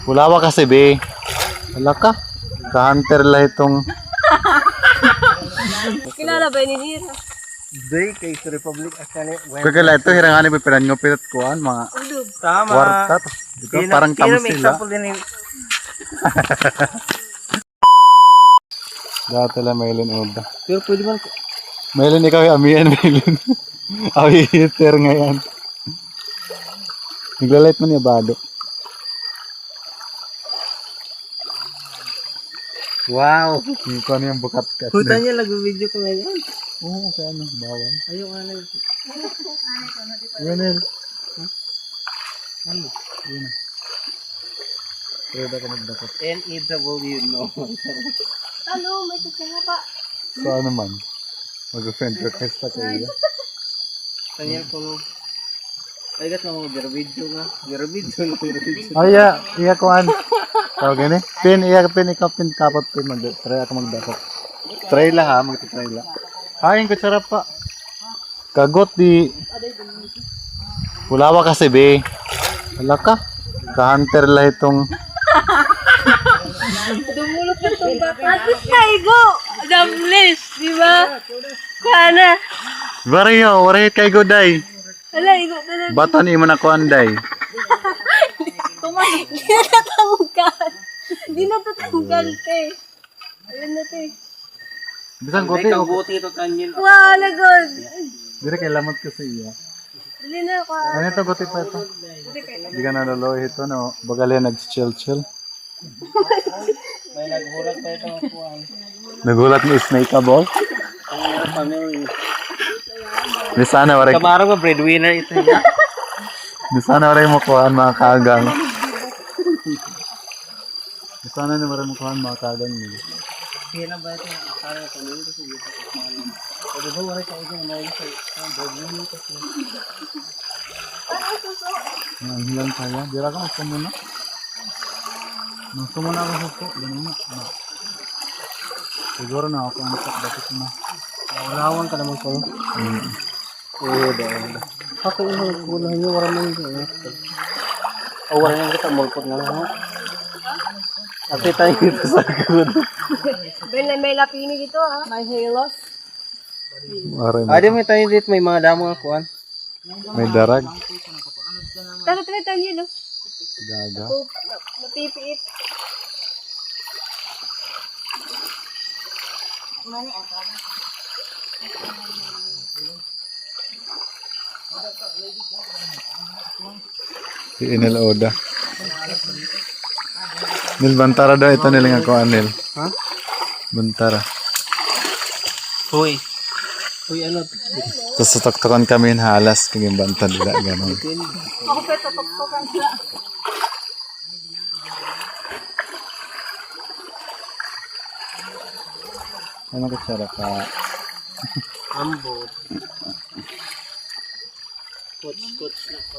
Pulawa kasi be. Wala ka. Ka-hunter lang itong. Kilala ba ni Nira? Day kay sa Republic actually. Kagala ito hirangani ba piran ngo pinat kuan mga Ulog. Tama. kwarta. Ito parang May kamsil ha. example din ni Dati lang Maylin Oda. pero pwede man Maylin ikaw yung amiyan Maylin. Awi hitter ngayon. Naglalait man yung bado. wow. Ito ano yung bukat ka. Puta niya nag-video ko ngayon. Oo, sa ano, bawal. Ayaw nga na. Yan yun. Ano? Yun na. Pwede ka magdapat. NEW no. Ano, may tutsanga pa. So ano man, mag-friend request pa kayo. Tanya ko no. Ay gat mo video nga. Video. Ay, iya kuan. Tawag gani? Pin ikaw pin kapot pin mag-try ako magdapat. Try la ha, mag-try la. Hain ko sarap pa. Kagot di. Pulawa kasi be. Wala ka. Ka-hunter lang itong. Dumulot na itong bata. Atos kaigo! Damlis, di ba? Sana. Waray kay goday. Ala, igo ka na. Bato ni mo na kuan day. Di na tatanggal. Di na tatanggal, te. Alam na, te. Bisan Ay kote o. kabuti to tanyin. Wala, God. Dire kay lamot ko sa iya. Dali na ako. Ano ito gote pa ito? Di ka naloloy ito no. Bagal yan nag-chill. May naghulat pa ito kuan. Nagulat ni Snake ka ball. Ang family. Di sana waray. Kamarang ko breadwinner ito ya. Di sana waray mo kuhaan mga kagang. Di sana na waray mo kuhaan mga kagang nila. Kailan ba ito? Akala ko nito kasi dito sa kuan. Pero ba wala ka ito na sa breadwinner kasi. Ang hilang kaya. Dira ka mas muna. Mas muna ako suko. Ganun na. Siguro na ako ang dapat na. Walawan ka naman ko. Oo, dahil. Ako yung kulang niyo wala man dito. O wala nang kita mulpot na lang. Ate tayo dito sa good. May lapini dito, ha? May halos. Waray mo. Ade may tayo dito may mga damo nga kuan. May darag. Tara, tayo yun, no? Gaga. Napipiit. Si Inel Oda. Nil Bantara daw ito nila nga kuhaan nil. Ha? Bantara. Hoy. Hoy ano? Tapos sutok-tokan kami yung halas kaging banta nila. Ganon. Ako pa ito, tuktukan sa. Ano ka tsara ka? Ambot. Coach na ko.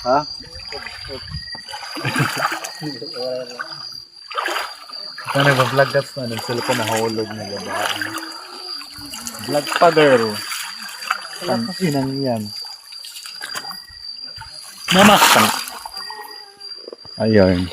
Ha? Ito nagpa-vlog ka pa. Sila pa nahulog na gabaan. Vlog pa girl. Ang inang yan. Mamaksan. Ayun.